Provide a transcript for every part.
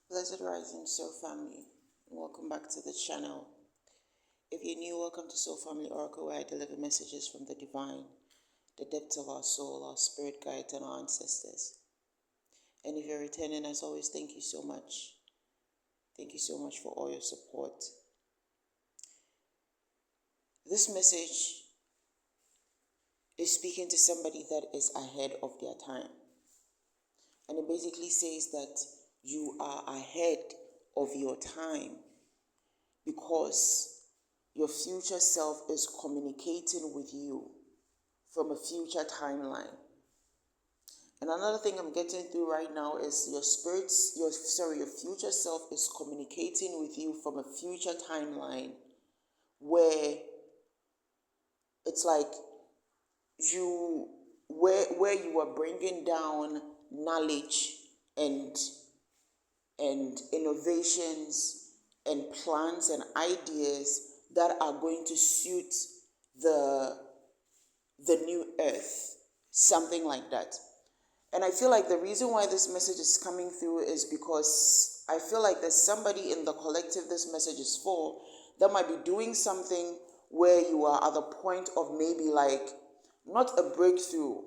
Blessed Rising Soul Family, welcome back to the channel. If you're new, welcome to Soul Family Oracle, where I deliver messages from the divine, the depths of our soul, our spirit guides, and our ancestors. And if you're returning, as always, thank you so much. Thank you so much for all your support. This message is speaking to somebody that is ahead of their time. And it basically says that you are ahead of your time because your future self is communicating with you from a future timeline. And another thing I'm getting through right now is your future self is communicating with you from a future timeline where it's like where you are bringing down knowledge and innovations and plans and ideas that are going to suit the new earth, something like that. And I feel like the reason why this message is coming through is because I feel like there's somebody in the collective this message is for that might be doing something where you are at the point of maybe like not a breakthrough,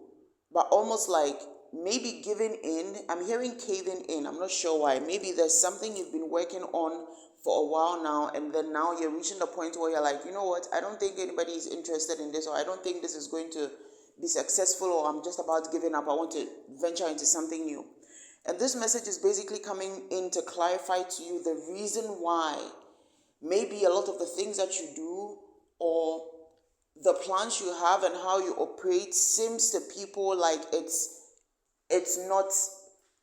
but almost like maybe giving in. I'm hearing caving in. I'm not sure why. Maybe there's something you've been working on for a while now, and then now you're reaching the point where you're like, you know what, I don't think anybody is interested in this, or I don't think this is going to be successful, or I'm just about giving up. I want to venture into something new. And this message is basically coming in to clarify to you the reason why maybe a lot of the things that you do or the plans you have and how you operate seems to people like it's not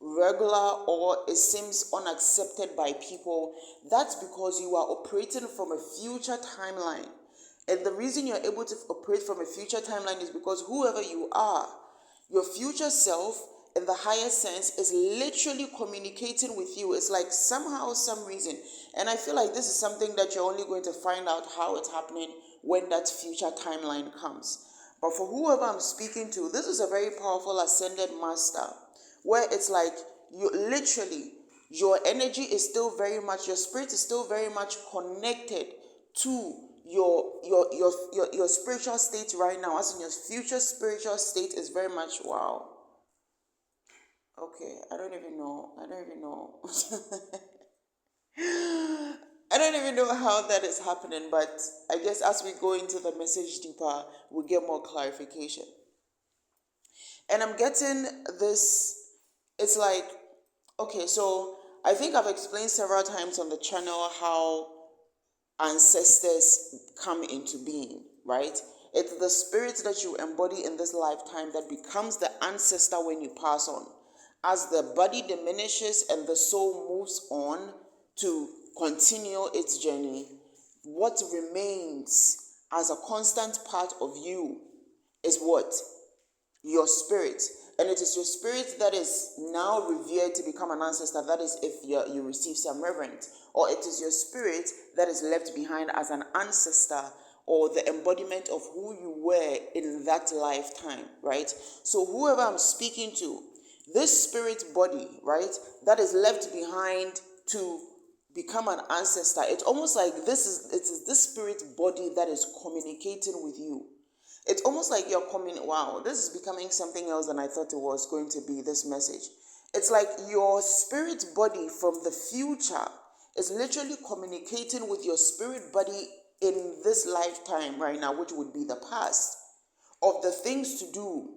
regular, or it seems unaccepted by people. That's because you are operating from a future timeline. And the reason you're able to operate from a future timeline is because whoever you are, your future self, in the higher sense, is literally communicating with you. It's like somehow, some reason. And I feel like this is something that you're only going to find out how it's happening when that future timeline comes. But for whoever I'm speaking to, this is a very powerful ascended master, where it's like you literally, your energy is still very much, your spirit is still very much connected to your spiritual state right now, as in your future spiritual state is very much wow. Okay, I don't even know. I don't even know how that is happening, but I guess as we go into the message deeper, we'll get more clarification. And I'm getting this, it's like, okay, so I think I've explained several times on the channel how ancestors come into being, right? It's the spirit that you embody in this lifetime that becomes the ancestor when you pass on. As the body diminishes and the soul moves on to continue its journey, what remains as a constant part of you is what? Your spirit. And it is your spirit that is now revered to become an ancestor. That is if you receive some reverence. Or it is your spirit that is left behind as an ancestor, or the embodiment of who you were in that lifetime, right? So whoever I'm speaking to, this spirit body, right, that is left behind to become an ancestor, it's almost like it is this spirit body that is communicating with you. It's almost like you're coming, wow, this is becoming something else than I thought it was going to be, this message. It's like your spirit body from the future is literally communicating with your spirit body in this lifetime right now, which would be the past, of the things to do,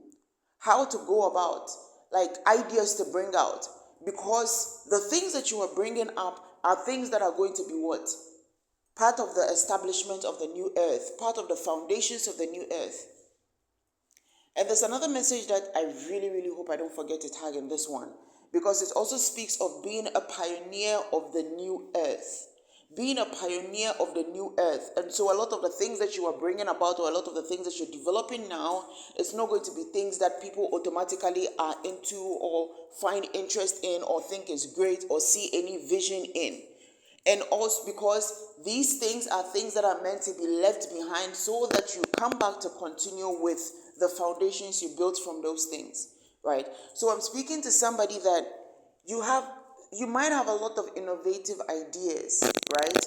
how to go about, like ideas to bring out. Because the things that you are bringing up are things that are going to be what? Part of the establishment of the new earth, part of the foundations of the new earth. And there's another message that I really, really hope I don't forget to tag in this one, because it also speaks of being a pioneer of the new earth. Being a pioneer of the new earth. And so a lot of the things that you are bringing about, or a lot of the things that you're developing now, it's not going to be things that people automatically are into or find interest in or think is great or see any vision in. And also because these things are things that are meant to be left behind so that you come back to continue with the foundations you built from those things, right? So I'm speaking to somebody that you have you might have a lot of innovative ideas, right?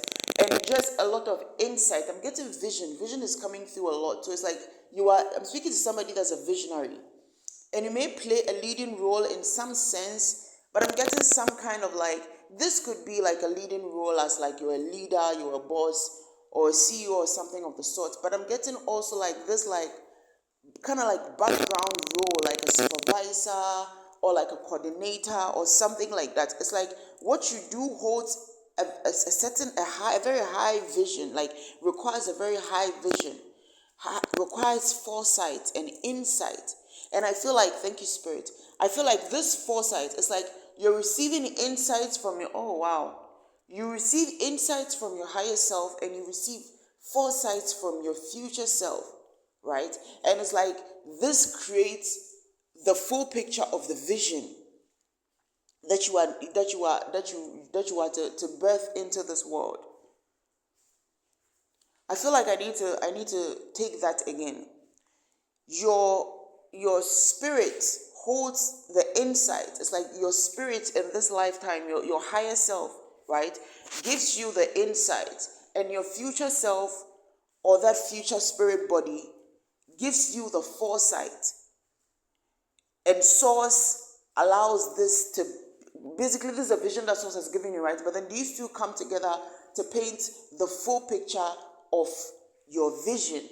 And just a lot of insight. I'm getting vision. Vision is coming through a lot. So it's like I'm speaking to somebody that's a visionary. And you may play a leading role in some sense, but I'm getting some kind of like, this could be like a leading role as like you're a leader, you're a boss, or a CEO or something of the sort. But I'm getting also like this, like kind of like background role, like a supervisor or like a coordinator or something like that. It's like what you do holds a certain, a very high vision, like requires a very high vision, requires foresight and insight. And I feel like, thank you, Spirit. I feel like this foresight is like you're receiving insights from your, oh wow. You receive insights from your higher self and you receive foresights from your future self, right? And it's like this creates the full picture of the vision that you are to birth into this world. I feel like I need to take that again. Your spirit holds the insight. It's like your spirit in this lifetime, your higher self, right, gives you the insight, and your future self or that future spirit body gives you the foresight. And Source allows this to, basically this is a vision that Source has given you, right? But then these two come together to paint the full picture of your vision.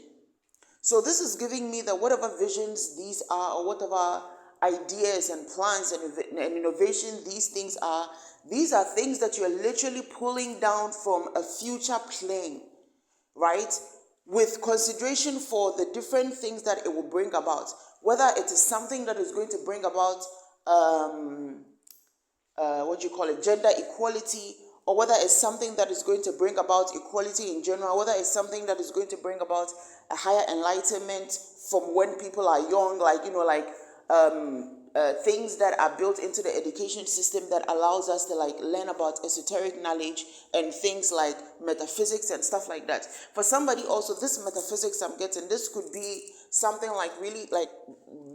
So this is giving me that whatever visions these are, or whatever ideas and plans and innovation these things are things that you're literally pulling down from a future plane, right? With consideration for the different things that it will bring about. Whether it is something that is going to bring about gender equality, or whether it's something that is going to bring about equality in general, whether it's something that is going to bring about a higher enlightenment from when people are young, things that are built into the education system that allows us to like learn about esoteric knowledge and things like metaphysics and stuff like that. For somebody also, this metaphysics I'm getting, this could be something like really like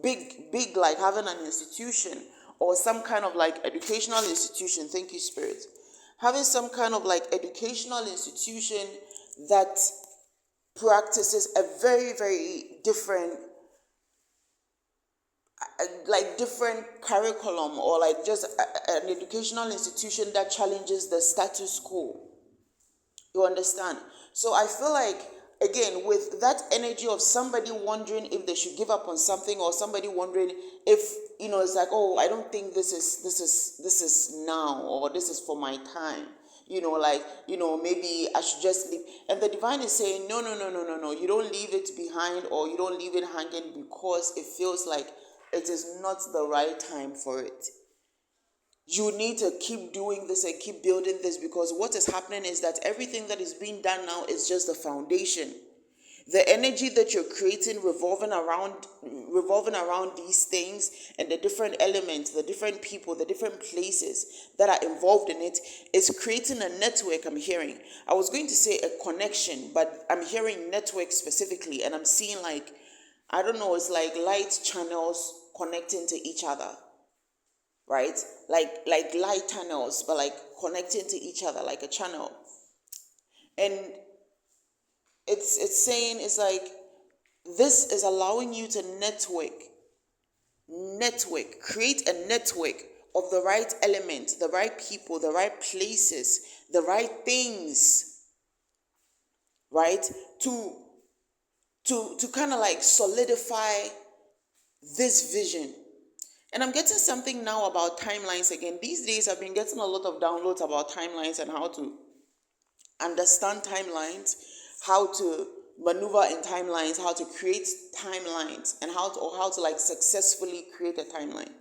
big, like having an institution or some kind of like educational institution. Thank you, Spirit. Having some kind of like educational institution that practices a very, very different curriculum, or like just an educational institution that challenges the status quo. You understand? So I feel like, again, with that energy of somebody wondering if they should give up on something, or somebody wondering if, it's like, oh, I don't think this is now, or this is for my time. Maybe I should just leave. And the divine is saying, no. You don't leave it behind, or you don't leave it hanging because it feels like it is not the right time for it. You need to keep doing this and keep building this, because what is happening is that everything that is being done now is just the foundation. The energy that you're creating revolving around these things and the different elements, the different people, the different places that are involved in it is creating a network. I'm hearing. I was going to say a connection, but I'm hearing network specifically, and I'm seeing like, I don't know, it's like light channels connecting to each other. Right? Like light tunnels, but like connecting to each other like a channel. And it's saying, it's like, this is allowing you to create a network of the right element, the right people, the right places, the right things, right? To kind of like solidify this vision. And I'm getting something now about timelines again. These days I've been getting a lot of downloads about timelines and how to understand timelines, how to maneuver in timelines, how to create timelines, and how to like successfully create a timeline.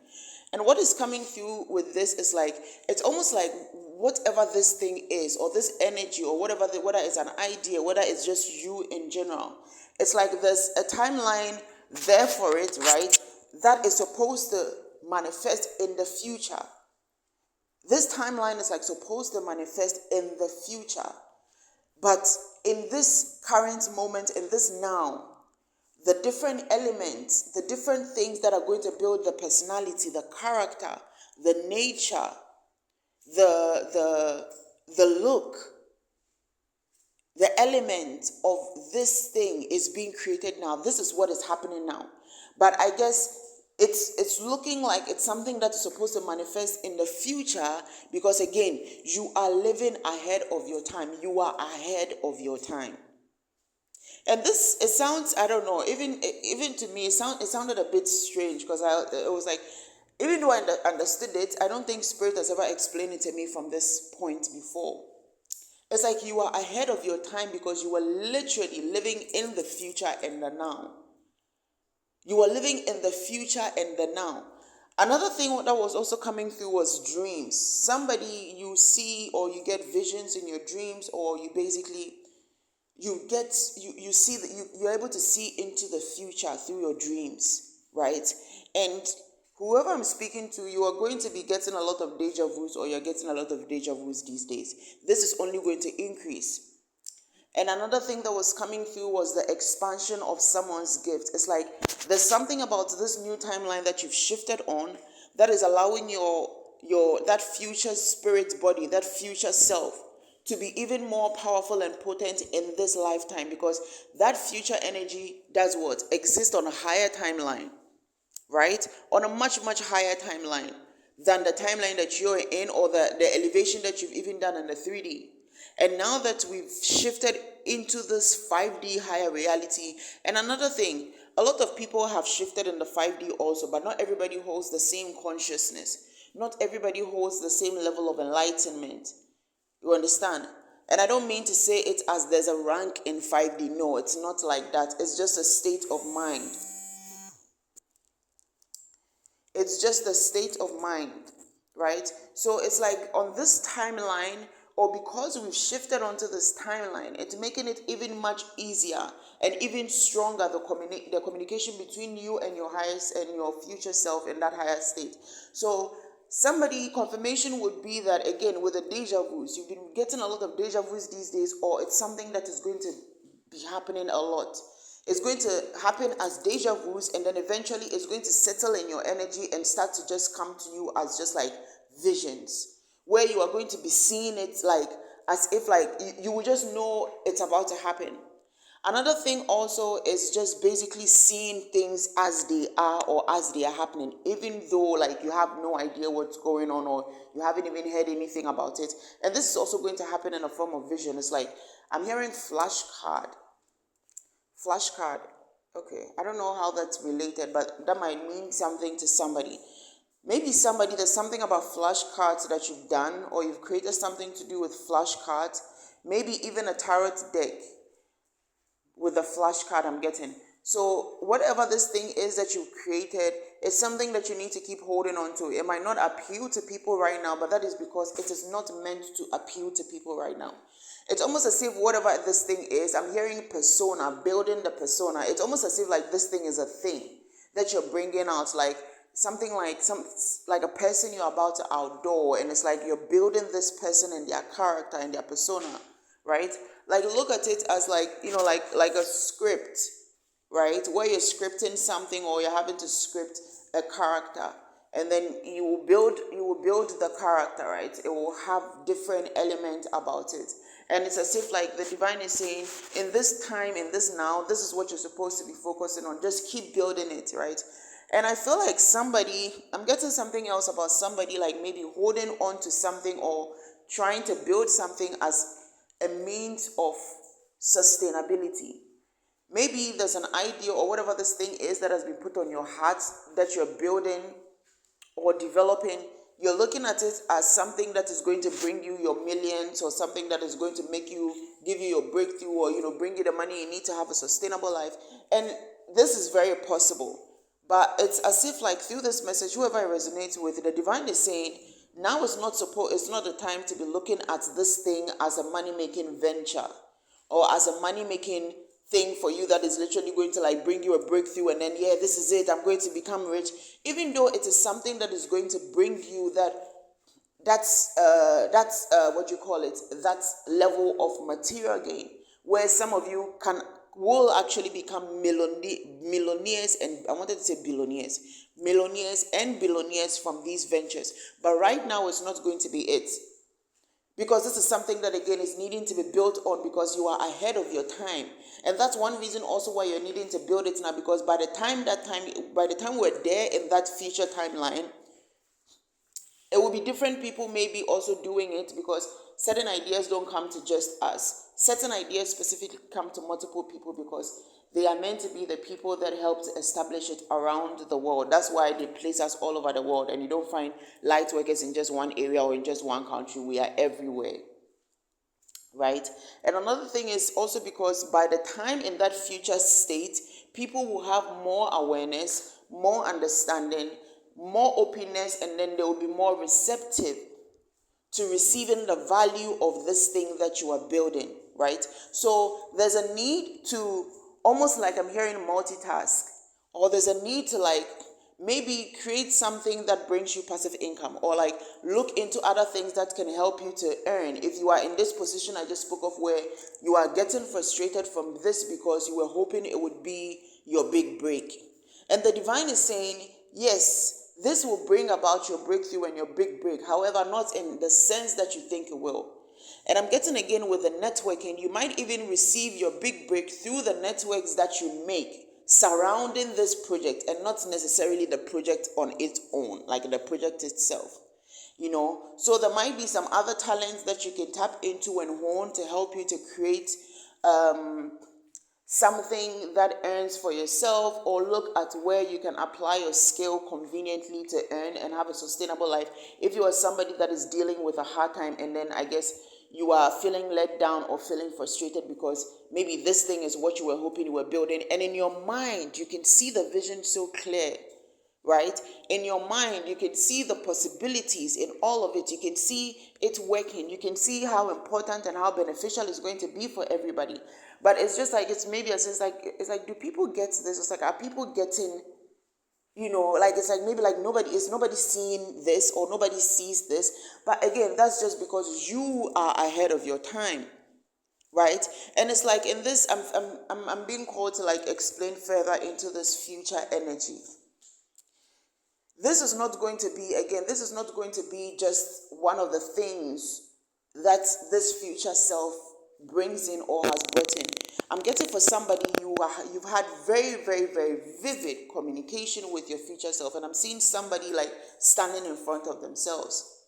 And what is coming through with this is like, it's almost like whatever this thing is, or this energy, or whether it's an idea, whether it's just you in general, it's like there's a timeline there for it, right? That is supposed to manifest in the future. This timeline is like supposed to manifest in the future. But in this current moment, in this now, the different elements, the different things that are going to build the personality, the character, the nature, the look, the element of this thing is being created now. This is what is happening now. But I guess it's looking like it's something that is supposed to manifest in the future, because again, you are living ahead of your time. You are ahead of your time. And this, it sounds, I don't know, even to me, it sounded a bit strange, because it was like, even though I understood it, I don't think Spirit has ever explained it to me from this point before. It's like you are ahead of your time because you are literally living in the future and the now. You are living in the future and the now. Another thing that was also coming through was dreams. Somebody you see, or you get visions in your dreams, or you basically you see that you're able to see into the future through your dreams, right? And whoever I'm speaking to, you are going to be getting a lot of deja vus, or you're getting a lot of deja vus these days. This is only going to increase. And another thing that was coming through was the expansion of someone's gift. It's like there's something about this new timeline that you've shifted on that is allowing your that future spirit body, that future self, to be even more powerful and potent in this lifetime, because that future energy does what? Exist on a higher timeline, right? On a much, much higher timeline than the timeline that you're in, or the elevation that you've even done in the 3D. And now that we've shifted into this 5D higher reality, and another thing, a lot of people have shifted in the 5D also, but not everybody holds the same consciousness. Not everybody holds the same level of enlightenment. You understand? And I don't mean to say it as there's a rank in 5D. No, it's not like that. It's just a state of mind. It's just a state of mind, right? So it's like on this timeline, or because we've shifted onto this timeline, it's making it even much easier and even stronger, the communication between you and your highest and your future self in that higher state. So confirmation would be that, again, with the deja vus, you've been getting a lot of deja vus these days, or it's something that is going to be happening a lot. It's going to happen as deja vus, and then eventually it's going to settle in your energy and start to just come to you as just like visions, where you are going to be seeing it like as if like you will just know it's about to happen. Another thing also is just basically seeing things as they are, or as they are happening, even though like you have no idea what's going on, or you haven't even heard anything about it. And this is also going to happen in a form of vision. It's like I'm hearing flashcard. Flashcard. Okay, I don't know how that's related, but that might mean something to somebody. Maybe there's something about flashcards that you've done, or you've created something to do with flashcards. Maybe even a tarot deck with the flashcard I'm getting. So whatever this thing is that you've created, it's something that you need to keep holding on to. It might not appeal to people right now, but that is because it is not meant to appeal to people right now. It's almost as if whatever this thing is, I'm hearing persona, building the persona. It's almost as if like this thing is a thing that you're bringing out, like something like a person you're about to outdoor, and it's like you're building this person and their character and their persona, right? Like look at it as like, like a script, right? Where you're scripting something, or you're having to script a character, and then you will build the character, right? It will have different elements about it. And it's as if like the divine is saying, in this time, in this now, this is what you're supposed to be focusing on. Just keep building it, right? And I feel like I'm getting something else about somebody like maybe holding on to something, or trying to build something as a means of sustainability. Maybe there's an idea, or whatever this thing is that has been put on your heart that you're building or developing. You're looking at it as something that is going to bring you your millions, or something that is going to give you your breakthrough, or bring you the money you need to have a sustainable life. And this is very possible. But it's as if like through this message, whoever it resonates with, the divine is saying, now it's not the time to be looking at this thing as a money-making venture, or as a money-making thing for you that is literally going to like bring you a breakthrough, and then this is it, I'm going to become rich. Even though it is something that is going to bring you that's what you call it, that level of material gain, where some of you will actually become millionaires, and I wanted to say billionaires, millionaires and billionaires from these ventures. But right now, it's not going to be it. Because this is something that, again, is needing to be built on because you are ahead of your time. And that's one reason also why you're needing to build it now, because by the time we're there in that future timeline, it will be different people maybe also doing it, because certain ideas don't come to just us. Certain ideas specifically come to multiple people because they are meant to be the people that helped establish it around the world. That's why they place us all over the world, and you don't find light workers in just one area or in just one country. We are everywhere, right? And another thing is also because by the time in that future state, people will have more awareness, more understanding, more openness, and then they will be more receptive to receiving the value of this thing that you are building, right? So there's a need to, almost like I'm hearing, multitask, or there's a need to like maybe create something that brings you passive income, or like look into other things that can help you to earn. If you are in this position I just spoke of, where you are getting frustrated from this because you were hoping it would be your big break, and the divine is saying, yes, this will bring about your breakthrough and your big break. However, not in the sense that you think it will. And I'm getting again with the networking, you might even receive your big break through the networks that you make surrounding this project, and not necessarily the project on its own, like the project itself. So there might be some other talents that you can tap into and hone to help you to create something that earns for yourself, or look at where you can apply your skill conveniently to earn and have a sustainable life. If you are somebody that is dealing with a hard time, and then I guess you are feeling let down or feeling frustrated because maybe this thing is what you were hoping you were building, and in your mind you can see the vision so clear, right? In your mind, you can see the possibilities in all of it. You can see it working. You can see how important and how beneficial it's going to be for everybody. But it's just like, it's like, do people get this? It's like, are people getting, like, it's like maybe like nobody seeing this, or nobody sees this. But again, that's just because you are ahead of your time. Right? And it's like in this, I'm being called to like explain further into this future energy. This is not going to be just one of the things that this future self brings in or has brought in. I'm getting for somebody, you've had very, very, very vivid communication with your future self, and I'm seeing somebody like standing in front of themselves.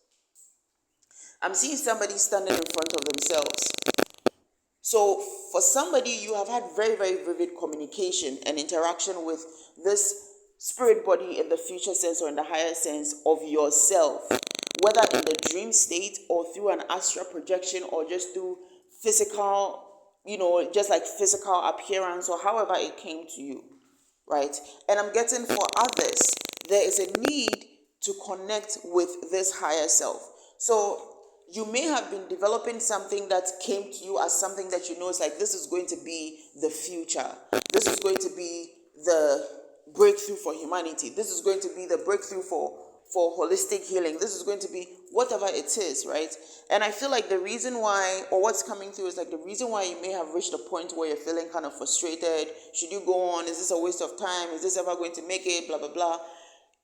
So for somebody, you have had very, very vivid communication and interaction with this spirit body in the future sense or in the higher sense of yourself, whether in the dream state or through an astral projection, or just through physical, just like physical appearance, or however it came to you, right? And I'm getting for others, there is a need to connect with this higher self. So you may have been developing something that came to you as something that is like, this is going to be the future. This is going to be the breakthrough for humanity. This is going to be the breakthrough for holistic healing. This is going to be whatever it is, right? And I feel like the reason why, or what's coming through, is like the reason why you may have reached a point where you're feeling kind of frustrated. Should you go on? Is this a waste of time? Is this ever going to make it? Blah, blah, blah.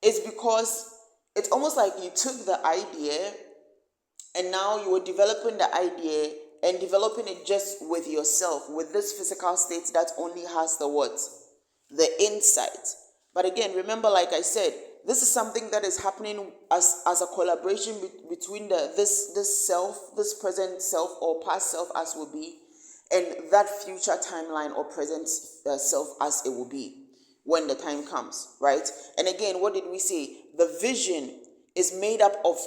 It's because it's almost like you took the idea, and now you were developing the idea and developing it just with yourself, with this physical state that only has the what? The insight. But again, remember, like I said, this is something that is happening as a collaboration between this self, this present self or past self as will be, and that future timeline or present self as it will be when the time comes, right? And again, what did we say? The vision is made up of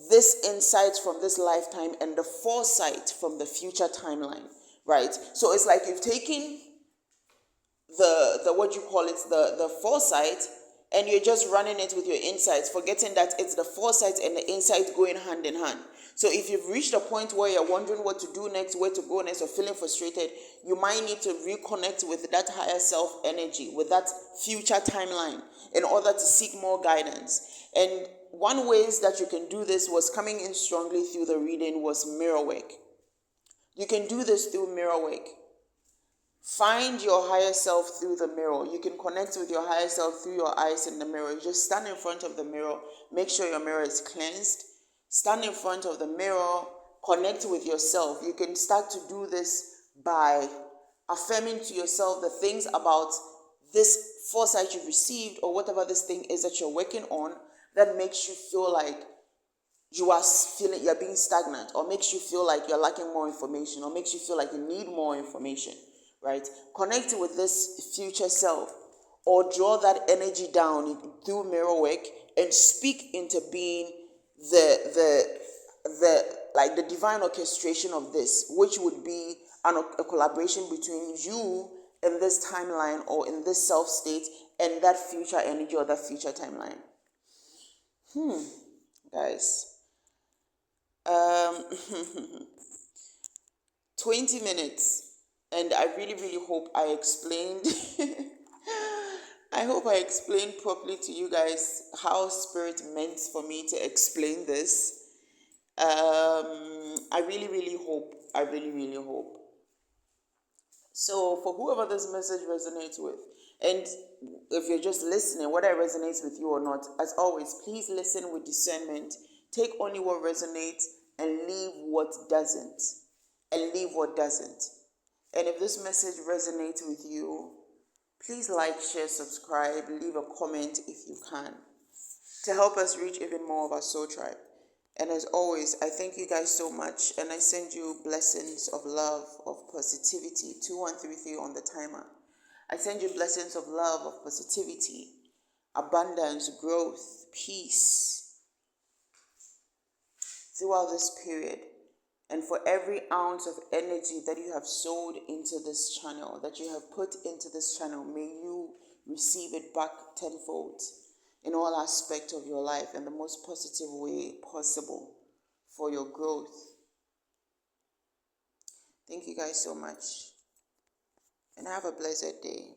this insight from this lifetime and the foresight from the future timeline, right? So it's like you've taken the what you call it, the foresight, and you're just running it with your insights, forgetting that it's the foresight and the insight going hand in hand. So if you've reached a point where you're wondering what to do next, where to go next, or feeling frustrated, you might need to reconnect with that higher self energy, with that future timeline, in order to seek more guidance. And one ways that you can do this was coming in strongly through the reading was mirror work. You can do this through mirror work. Find your higher self through the mirror. You can connect with your higher self through your eyes in the mirror. You just stand in front of the mirror. Make sure your mirror is cleansed. Stand in front of the mirror. Connect with yourself. You can start to do this by affirming to yourself the things about this foresight you've received, or whatever this thing is that you're working on that makes you feel like you're being stagnant, or makes you feel like you're lacking more information, or makes you feel like you need more information, right? Connect with this future self, or draw that energy down through mirror work and speak into being the like the divine orchestration of this, which would be a collaboration between you in this timeline, or in this self state, and that future energy or that future timeline. Guys, 20 minutes, and I really, really hope I explained. I hope I explained properly to you guys how Spirit meant for me to explain this. I really, really hope. I really, really hope. So, for whoever this message resonates with, and if you're just listening, whether it resonates with you or not, as always, please listen with discernment. Take only what resonates and leave what doesn't. And leave what doesn't. And if this message resonates with you, please like, share, subscribe, leave a comment if you can, to help us reach even more of our soul tribe. And as always, I thank you guys so much, and I send you blessings of love, of positivity. 2133 on the timer. I send you blessings of love, of positivity, abundance, growth, peace throughout this period. And for every ounce of energy that you have sowed into this channel, that you have put into this channel, may you receive it back tenfold in all aspects of your life in the most positive way possible for your growth. Thank you guys so much, and have a blessed day.